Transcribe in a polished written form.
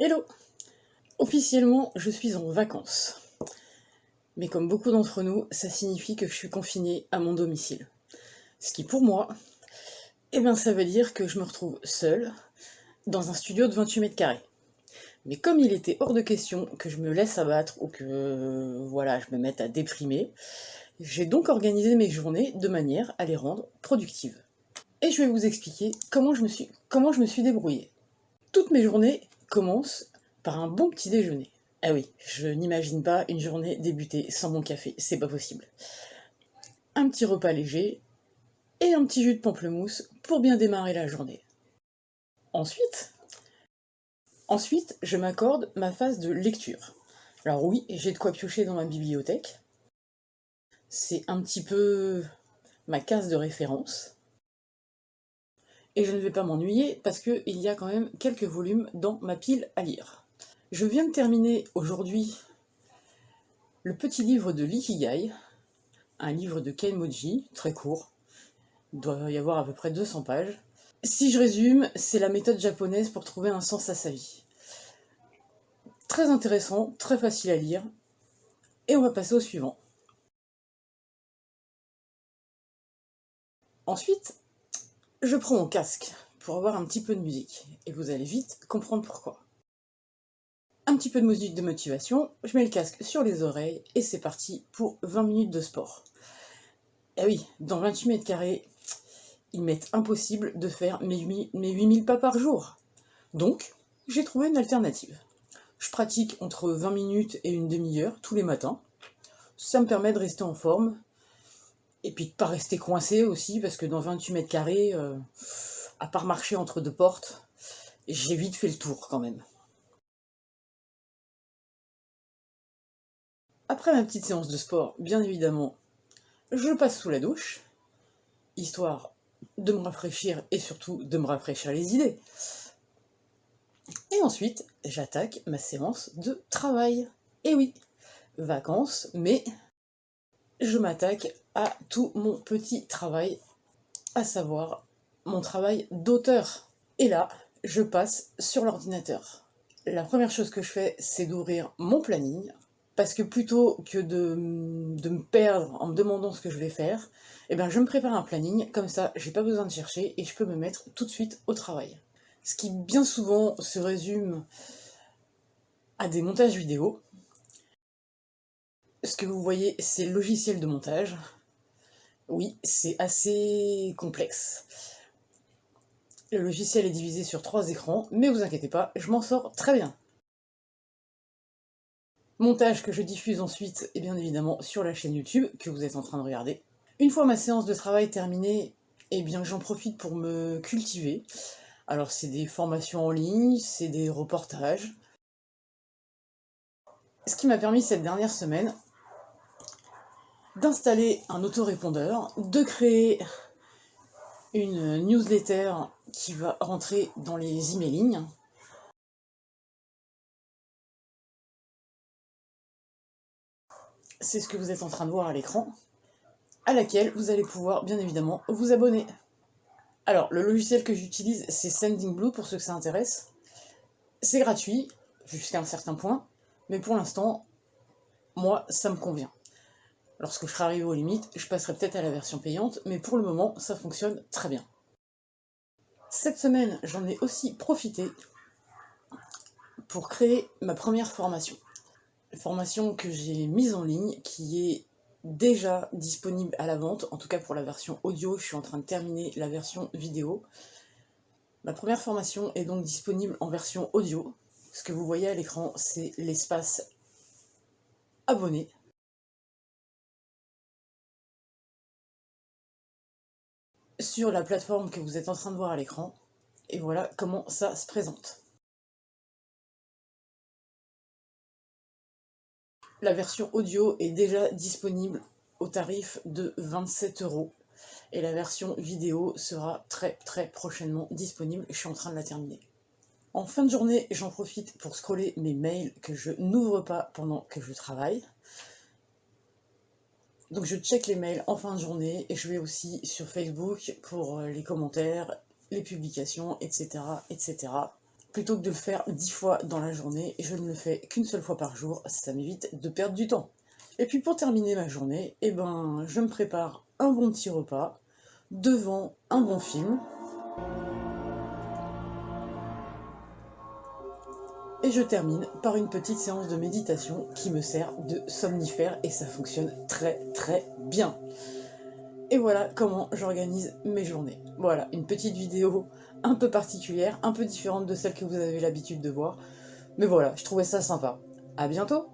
Hello! Officiellement, je suis en vacances. Mais comme beaucoup d'entre nous, ça signifie que je suis confinée à mon domicile. Ce qui, pour moi, ça veut dire que je me retrouve seule dans un studio de 28 mètres carrés. Mais comme il était hors de question que je me laisse abattre ou que je me mette à déprimer, j'ai donc organisé mes journées de manière à les rendre productives. Et je vais vous expliquer comment je me suis débrouillée. Toutes mes journées commencent par un bon petit déjeuner. Ah oui, je n'imagine pas une journée débuter sans mon café, c'est pas possible. Un petit repas léger et un petit jus de pamplemousse pour bien démarrer la journée. Ensuite, je m'accorde ma phase de lecture. Alors oui, j'ai de quoi piocher dans ma bibliothèque. C'est un petit peu ma case de référence. Et je ne vais pas m'ennuyer parce qu'il y a quand même quelques volumes dans ma pile à lire. Je viens de terminer aujourd'hui le petit livre de l'Ikigai, un livre de Kenmoji, très court. Il doit y avoir à peu près 200 pages. Si je résume, c'est la méthode japonaise pour trouver un sens à sa vie. Très intéressant, très facile à lire. Et on va passer au suivant. Ensuite, je prends mon casque pour avoir un petit peu de musique. Et vous allez vite comprendre pourquoi. Un petit peu de musique de motivation, je mets le casque sur les oreilles et c'est parti pour 20 minutes de sport. Et oui, dans 28 mètres carrés, il m'est impossible de faire mes 8000 pas par jour. Donc, j'ai trouvé une alternative. Je pratique entre 20 minutes et une demi-heure tous les matins. Ça me permet de rester en forme. Et puis de pas rester coincé aussi, parce que dans 28 mètres carrés, à part marcher entre deux portes, j'ai vite fait le tour quand même. Après ma petite séance de sport, bien évidemment, je passe sous la douche, histoire de me rafraîchir et surtout de me rafraîchir les idées. Et ensuite, j'attaque ma séance de travail. Et oui, vacances, mais je m'attaque à tout mon petit travail, à savoir mon travail d'auteur. Et là, je passe sur l'ordinateur. La première chose que je fais, c'est d'ouvrir mon planning, parce que plutôt que de me perdre en me demandant ce que je vais faire, je me prépare un planning, comme ça, j'ai pas besoin de chercher et je peux me mettre tout de suite au travail. Ce qui bien souvent se résume à des montages vidéo. Ce que vous voyez, c'est le logiciel de montage. Oui, c'est assez complexe. Le logiciel est divisé sur 3 écrans, mais vous inquiétez pas, je m'en sors très bien. Montage que je diffuse ensuite, et bien évidemment, sur la chaîne YouTube que vous êtes en train de regarder. Une fois ma séance de travail terminée, j'en profite pour me cultiver. Alors c'est des formations en ligne, c'est des reportages. Ce qui m'a permis cette dernière semaine d'installer un autorépondeur, de créer une newsletter qui va rentrer dans les emailings. C'est ce que vous êtes en train de voir à l'écran, à laquelle vous allez pouvoir bien évidemment vous abonner. Alors, le logiciel que j'utilise, c'est Sendinblue pour ceux que ça intéresse. C'est gratuit, jusqu'à un certain point, mais pour l'instant, moi, ça me convient. Lorsque je serai arrivé aux limites, je passerai peut-être à la version payante, mais pour le moment, ça fonctionne très bien. Cette semaine, j'en ai aussi profité pour créer ma première formation. Formation que j'ai mise en ligne, qui est déjà disponible à la vente, en tout cas pour la version audio, je suis en train de terminer la version vidéo. Ma première formation est donc disponible en version audio. Ce que vous voyez à l'écran, c'est l'espace abonné. Sur la plateforme que vous êtes en train de voir à l'écran. Et voilà comment ça se présente. La version audio est déjà disponible au tarif de 27 €. Et la version vidéo sera très prochainement disponible. Je suis en train de la terminer. En fin de journée, j'en profite pour scroller mes mails que je n'ouvre pas pendant que je travaille. Donc je check les mails en fin de journée et je vais aussi sur Facebook pour les commentaires, les publications, etc. etc. plutôt que de le faire 10 fois dans la journée, je ne le fais qu'une seule fois par jour, ça m'évite de perdre du temps. Et puis pour terminer ma journée, je me prépare un bon petit repas devant un bon film. Et je termine par une petite séance de méditation qui me sert de somnifère et ça fonctionne très très bien. Et voilà comment j'organise mes journées. Voilà, une petite vidéo un peu particulière, un peu différente de celle que vous avez l'habitude de voir. Mais voilà, je trouvais ça sympa. À bientôt!